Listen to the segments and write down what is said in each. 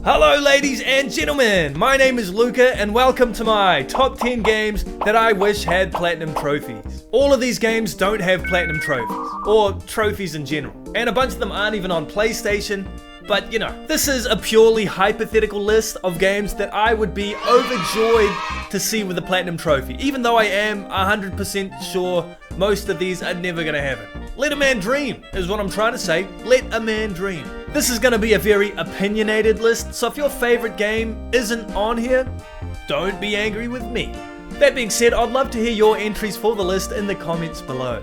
Hello ladies and gentlemen, my name is Luca and welcome to my top 10 games that I wish had platinum trophies. All of these games don't have platinum trophies, or trophies in general, and a bunch of them aren't even on PlayStation, but you know. This is a purely hypothetical list of games that I would be overjoyed to see with a platinum trophy, even though I am 100% sure most of these are never gonna have it. Let a man dream, is what I'm trying to say. Let a man dream. This is gonna be a very opinionated list, so if your favorite game isn't on here, don't be angry with me. That being said, I'd love to hear your entries for the list in the comments below.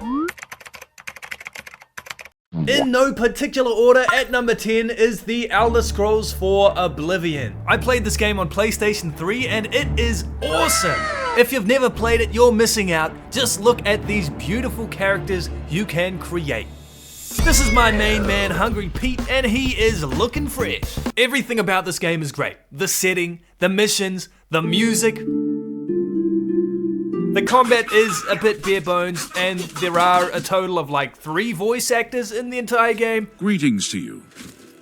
In no particular order, at number 10 is The Elder Scrolls 4 Oblivion. I played this game on PlayStation 3 and it is awesome! If you've never played it, you're missing out. Just look at these beautiful characters you can create. This is my main man, Hungry Pete, and he is looking fresh. Everything about this game is great. The setting, the missions, the music. The combat is a bit bare bones, and there are a total of like 3 voice actors in the entire game. Greetings to you.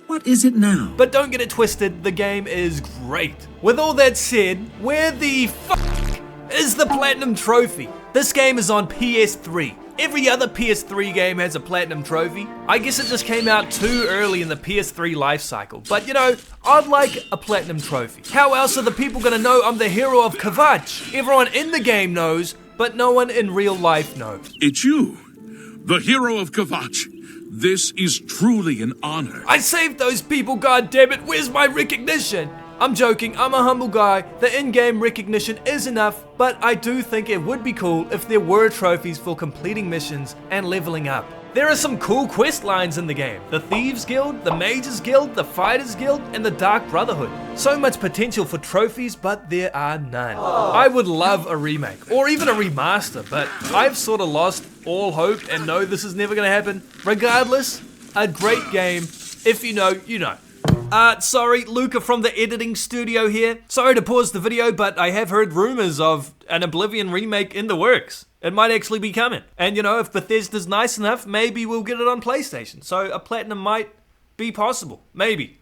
What is it now? But don't get it twisted, the game is great. With all that said, where the fuck is the platinum trophy? This game is on PS3. Every other PS3 game has a platinum trophy. I guess it just came out too early in the PS3 life cycle. But you know, I'd like a platinum trophy. How else are the people gonna know I'm the hero of Kvatch? Everyone in the game knows, but no one in real life knows. It's you, the hero of Kvatch. This is truly an honor. I saved those people, goddammit, where's my recognition? I'm joking, I'm a humble guy. The in-game recognition is enough, but I do think it would be cool if there were trophies for completing missions and leveling up. There are some cool quest lines in the game. The Thieves Guild, the Mages Guild, the Fighters Guild, and the Dark Brotherhood. So much potential for trophies, but there are none. I would love a remake, or even a remaster, but I've sort of lost all hope and know this is never gonna happen. Regardless, a great game. If you know, you know. Sorry, Luca from the editing studio here. Sorry to pause the video, but I have heard rumors of an Oblivion remake in the works. It might actually be coming. And you know, if Bethesda's nice enough, maybe we'll get it on PlayStation. So a platinum might be possible. Maybe.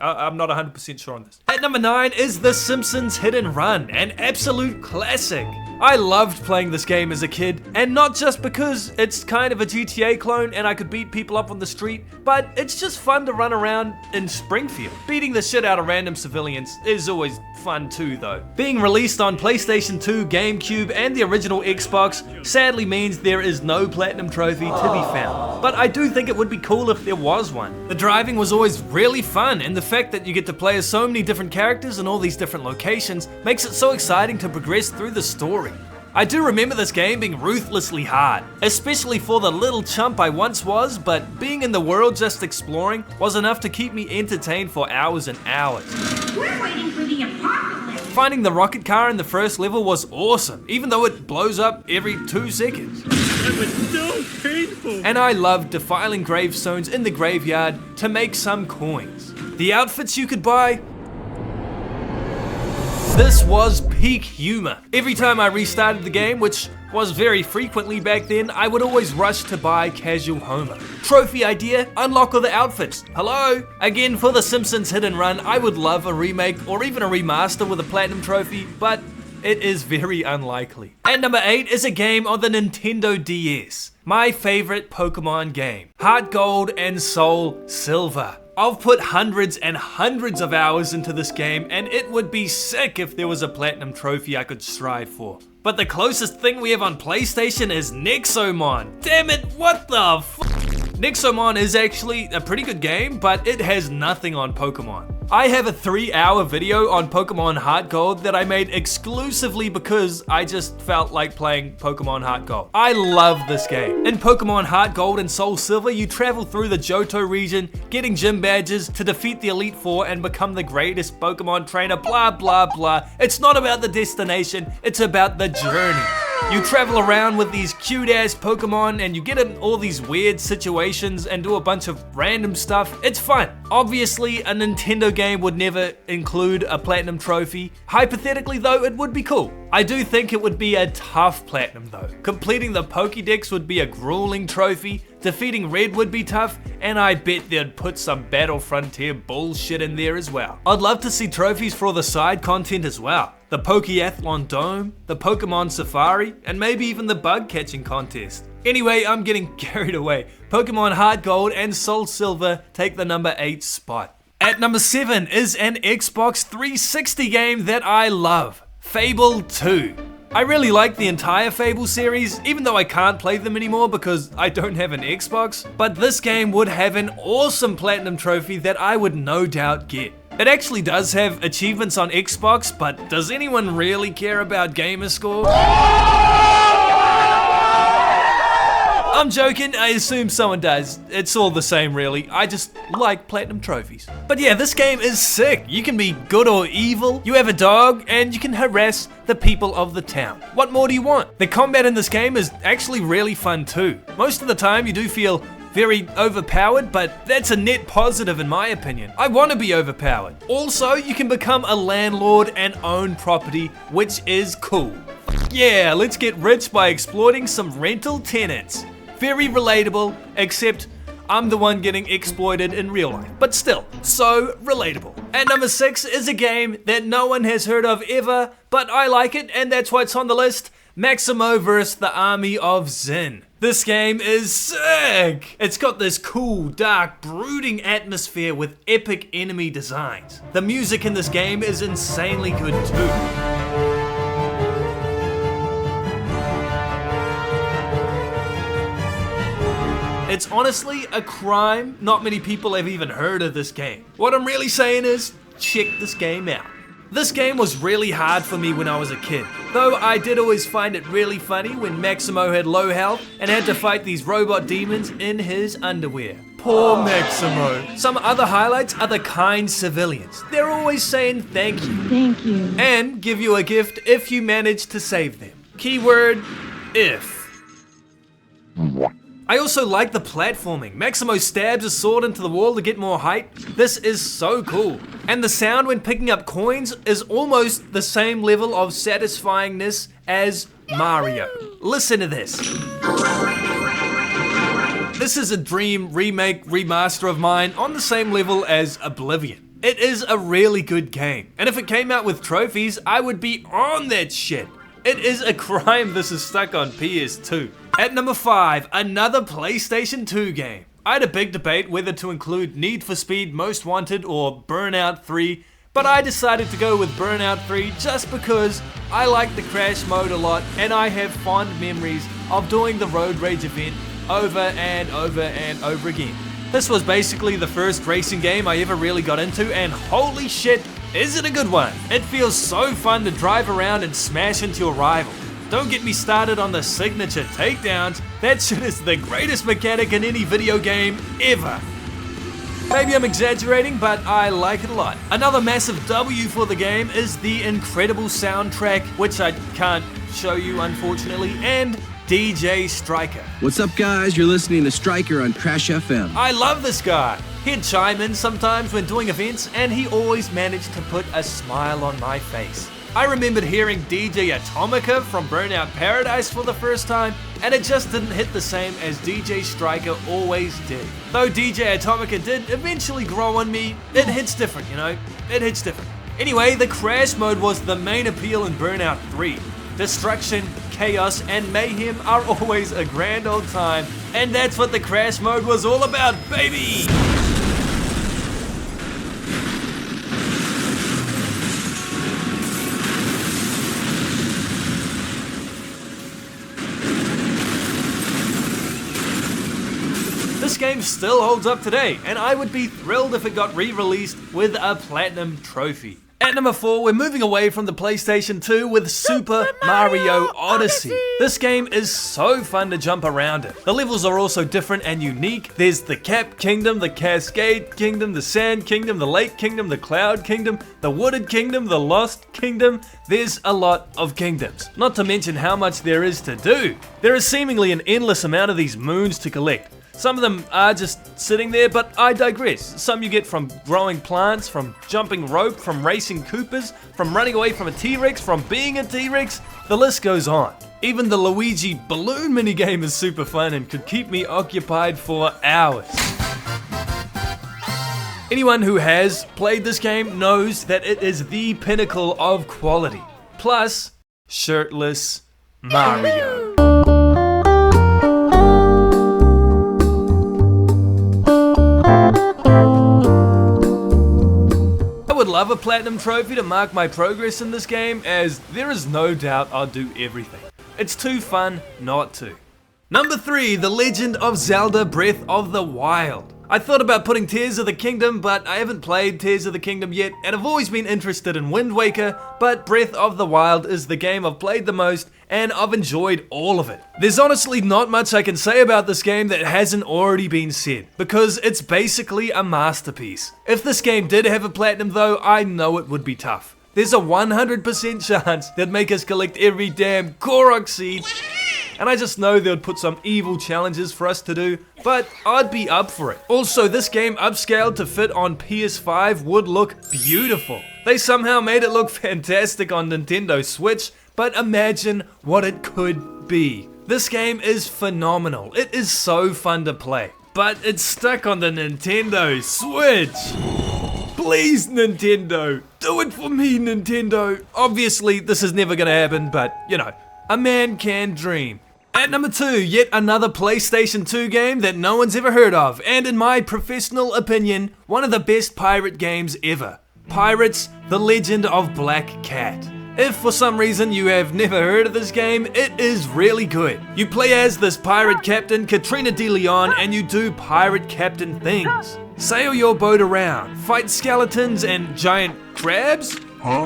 I'm not 100% sure on this. At number 9 is The Simpsons Hit and Run, an absolute classic. I loved playing this game as a kid, and not just because it's kind of a GTA clone and I could beat people up on the street, but it's just fun to run around in Springfield. Beating the shit out of random civilians is always fun too though. Being released on PlayStation 2, GameCube, and the original Xbox sadly means there is no platinum trophy to be found. But I do think it would be cool if there was one. The driving was always really fun, and the fact that you get to play as so many different characters in all these different locations makes it so exciting to progress through the story. I do remember this game being ruthlessly hard, especially for the little chump I once was, but being in the world just exploring was enough to keep me entertained for hours and hours. We're waiting for the apocalypse. Finding the rocket car in the first level was awesome, even though it blows up every 2 seconds. That was so painful. And I loved defiling gravestones in the graveyard to make some coins. The outfits you could buy. This was peak humor. Every time I restarted the game, which was very frequently back then, I would always rush to buy Casual Homer. Trophy idea, unlock all the outfits. Hello? Again, for The Simpsons Hit and Run, I would love a remake or even a remaster with a platinum trophy, but it is very unlikely. At number 8 is a game on the Nintendo DS. My favorite Pokemon game. Heart Gold and Soul Silver. I've put hundreds and hundreds of hours into this game, and it would be sick if there was a platinum trophy I could strive for. But the closest thing we have on PlayStation is Nexomon. Damn it, what the f***? Nexomon is actually a pretty good game, but it has nothing on Pokemon. I have a 3-hour video on Pokemon Heart Gold that I made exclusively because I just felt like playing Pokemon Heart Gold. I love this game. In Pokemon Heart Gold and Soul Silver, you travel through the Johto region, getting gym badges to defeat the Elite Four and become the greatest Pokemon trainer, blah blah blah. It's not about the destination, it's about the journey. You travel around with these cute ass Pokemon and you get in all these weird situations and do a bunch of random stuff. It's fun. Obviously, a Nintendo game would never include a platinum trophy. Hypothetically though, it would be cool. I do think it would be a tough platinum though. Completing the Pokédex would be a grueling trophy. defeating Red would be tough, and I bet they'd put some Battle Frontier bullshit in there as well. I'd love to see trophies for all the side content as well. The Pokeathlon Dome, the Pokemon Safari, and maybe even the bug catching contest. Anyway, I'm getting carried away. Pokemon Heart Gold and Soul Silver take the number 8 spot. At number 7 is an Xbox 360 game that I love, Fable 2. I really like the entire Fable series, even though I can't play them anymore because I don't have an Xbox, but this game would have an awesome platinum trophy that I would no doubt get. It actually does have achievements on Xbox, but does anyone really care about gamerscore? I'm joking, I assume someone does. It's all the same really, I just like platinum trophies. But yeah, this game is sick. You can be good or evil, you have a dog, and you can harass the people of the town. What more do you want? The combat in this game is actually really fun too. Most of the time you do feel very overpowered, but that's a net positive in my opinion. I want to be overpowered. Also, you can become a landlord and own property, which is cool. Yeah, let's get rich by exploiting some rental tenants. Very relatable, except I'm the one getting exploited in real life. But still, so relatable. At number 6 is a game that no one has heard of ever, but I like it, and that's why it's on the list. Maxiimo vs. the Army of Zin. This game is sick! It's got this cool, dark, brooding atmosphere with epic enemy designs. The music in this game is insanely good too. It's honestly a crime not many people have even heard of this game. What I'm really saying is, check this game out. This game was really hard for me when I was a kid, though I did always find it really funny when Maxiimo had low health and had to fight these robot demons in his underwear. Poor Maxiimo. Some other highlights are the kind civilians. They're always saying thank you. Thank you. And give you a gift if you manage to save them. Keyword, if. I also like the platforming. Maxiimo stabs his sword into the wall to get more height. This is so cool. And the sound when picking up coins is almost the same level of satisfyingness as Mario. Listen to this. This is a dream remake, remaster of mine on the same level as Oblivion. It is a really good game. And if it came out with trophies, I would be on that shit. It is a crime this is stuck on PS2. At number 5, another PlayStation 2 game. I had a big debate whether to include Need for Speed Most Wanted or Burnout 3, but I decided to go with Burnout 3 just because I like the crash mode a lot and I have fond memories of doing the road rage event over and over and over again. This was basically the first racing game I ever really got into, and holy shit, is it a good one. It feels so fun to drive around and smash into your rival. Don't get me started on the signature takedowns. That shit is the greatest mechanic in any video game ever. Maybe I'm exaggerating, but I like it a lot. Another massive W for the game is the incredible soundtrack, which I can't show you unfortunately, and DJ Striker. What's up guys, you're listening to Striker on Crash FM. I love this guy. He'd chime in sometimes when doing events, and he always managed to put a smile on my face. I remembered hearing DJ Atomica from Burnout Paradise for the first time, and it just didn't hit the same as DJ Striker always did. Though DJ Atomica did eventually grow on me, it hits different, you know? It hits different. Anyway, the crash mode was the main appeal in Burnout 3. Destruction, chaos, and mayhem are always a grand old time, and that's what the crash mode was all about, baby! This game still holds up today, and I would be thrilled if it got re-released with a platinum trophy. At number 4, we're moving away from the PlayStation 2 with Super Mario Odyssey. This game is so fun to jump around in. The levels are also different and unique. There's the Cap Kingdom, the Cascade Kingdom, the Sand Kingdom, the Lake Kingdom, the Cloud Kingdom, the Wooded Kingdom, the Lost Kingdom. There's a lot of kingdoms, not to mention how much there is to do. There is seemingly an endless amount of these moons to collect. Some of them are just sitting there, but I digress. Some you get from growing plants, from jumping rope, from racing Koopas, from running away from a T-Rex, from being a T-Rex, the list goes on. Even the Luigi balloon minigame is super fun and could keep me occupied for hours. Anyone who has played this game knows that it is the pinnacle of quality. Plus, shirtless Mario. I would love a platinum trophy to mark my progress in this game, as there is no doubt I'll do everything. It's too fun not to. Number 3, The Legend of Zelda Breath of the Wild. I thought about putting Tears of the Kingdom, but I haven't played Tears of the Kingdom yet, and I've always been interested in Wind Waker, but Breath of the Wild is the game I've played the most, and I've enjoyed all of it. There's honestly not much I can say about this game that hasn't already been said, because it's basically a masterpiece. If this game did have a platinum though, I know it would be tough. There's a 100% chance they'd make us collect every damn Korok seed, and I just know they would put some evil challenges for us to do, but I'd be up for it. Also, this game upscaled to fit on PS5 would look beautiful. They somehow made it look fantastic on Nintendo Switch, but imagine what it could be. This game is phenomenal. It is so fun to play, but it's stuck on the Nintendo Switch. Please, Nintendo, do it for me, Nintendo. Obviously, this is never gonna happen, but you know, a man can dream. At number 2, yet another PlayStation 2 game that no one's ever heard of, and in my professional opinion, one of the best pirate games ever. Pirates: The Legend of Black Cat. If for some reason you have never heard of this game, it is really good. You play as this pirate captain, Katrina de Leon, and you do pirate captain things. Sail your boat around, fight skeletons and giant crabs?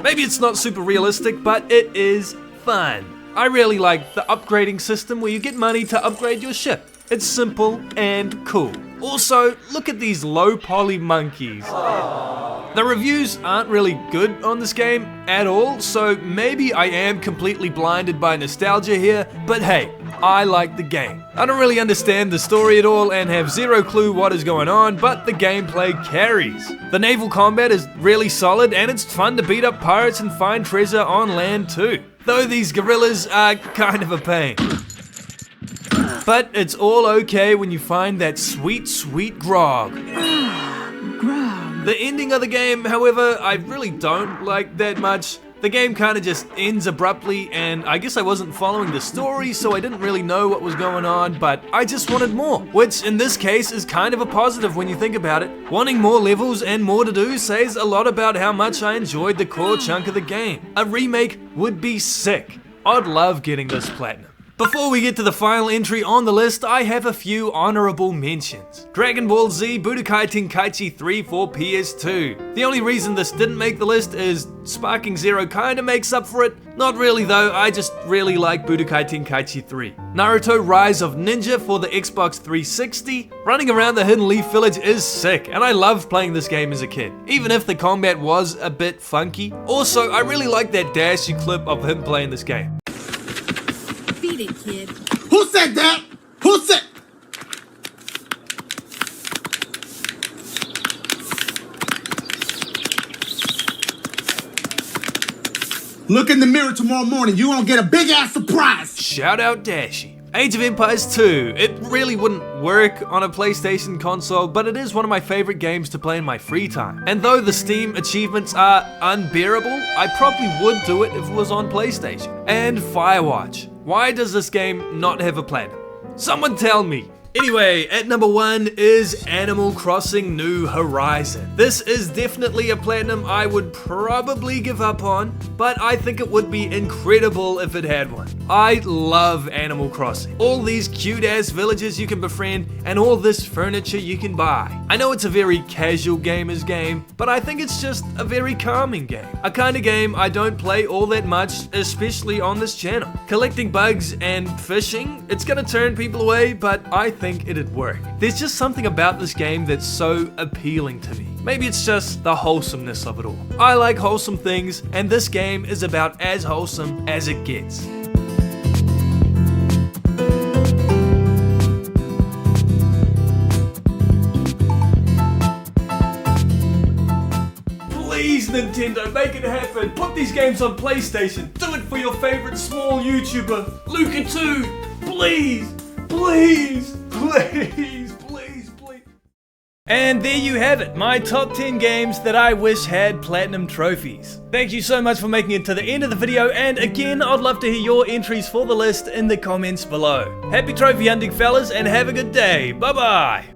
Maybe it's not super realistic, but it is fun. I really like the upgrading system where you get money to upgrade your ship. It's simple and cool. Also, look at these low poly monkeys. The reviews aren't really good on this game at all, so maybe I am completely blinded by nostalgia here, but hey, I like the game. I don't really understand the story at all and have zero clue what is going on, but the gameplay carries. The naval combat is really solid and it's fun to beat up pirates and find treasure on land too. Though these gorillas are kind of a pain. But it's all okay when you find that sweet, sweet grog. The ending of the game, however, I really don't like that much. The game kind of just ends abruptly, and I guess I wasn't following the story, so I didn't really know what was going on, but I just wanted more. Which, in this case, is kind of a positive when you think about it. Wanting more levels and more to do says a lot about how much I enjoyed the core chunk of the game. A remake would be sick. I'd love getting this platinum. Before we get to the final entry on the list, I have a few honorable mentions. Dragon Ball Z Budokai Tenkaichi 3 for PS2. The only reason this didn't make the list is Sparking Zero kinda makes up for it. Not really though, I just really like Budokai Tenkaichi 3. Naruto Rise of Ninja for the Xbox 360. Running around the Hidden Leaf Village is sick, and I loved playing this game as a kid, even if the combat was a bit funky. Also, I really like that Dash clip of him playing this game. Kid. Who said that? Who said? Look in the mirror tomorrow morning. You gonna get a big ass surprise. Shout out Dashy. Age of Empires 2. It really wouldn't work on a PlayStation console, but it is one of my favorite games to play in my free time. And though the Steam achievements are unbearable, I probably would do it if it was on PlayStation. And Firewatch. Why does this game not have a platinum? Someone tell me. Anyway, at number 1 is Animal Crossing New Horizon. This is definitely a platinum I would probably give up on, but I think it would be incredible if it had one. I love Animal Crossing. All these cute ass villages you can befriend and all this furniture you can buy. I know it's a very casual gamer's game, but I think it's just a very calming game. A kind of game I don't play all that much, especially on this channel. Collecting bugs and fishing, it's gonna turn people away, but I think it'd work. There's just something about this game that's so appealing to me. Maybe it's just the wholesomeness of it all. I like wholesome things, and this game is about as wholesome as it gets. Nintendo, make it happen. Put these games on PlayStation. Do it for your favorite small YouTuber, Luca 2. Please, please, please, please, please. And there you have it, my top 10 games that I wish had platinum trophies. Thank you so much for making it to the end of the video, and again, I'd love to hear your entries for the list in the comments below. Happy trophy hunting, fellas, and have a good day. Bye bye.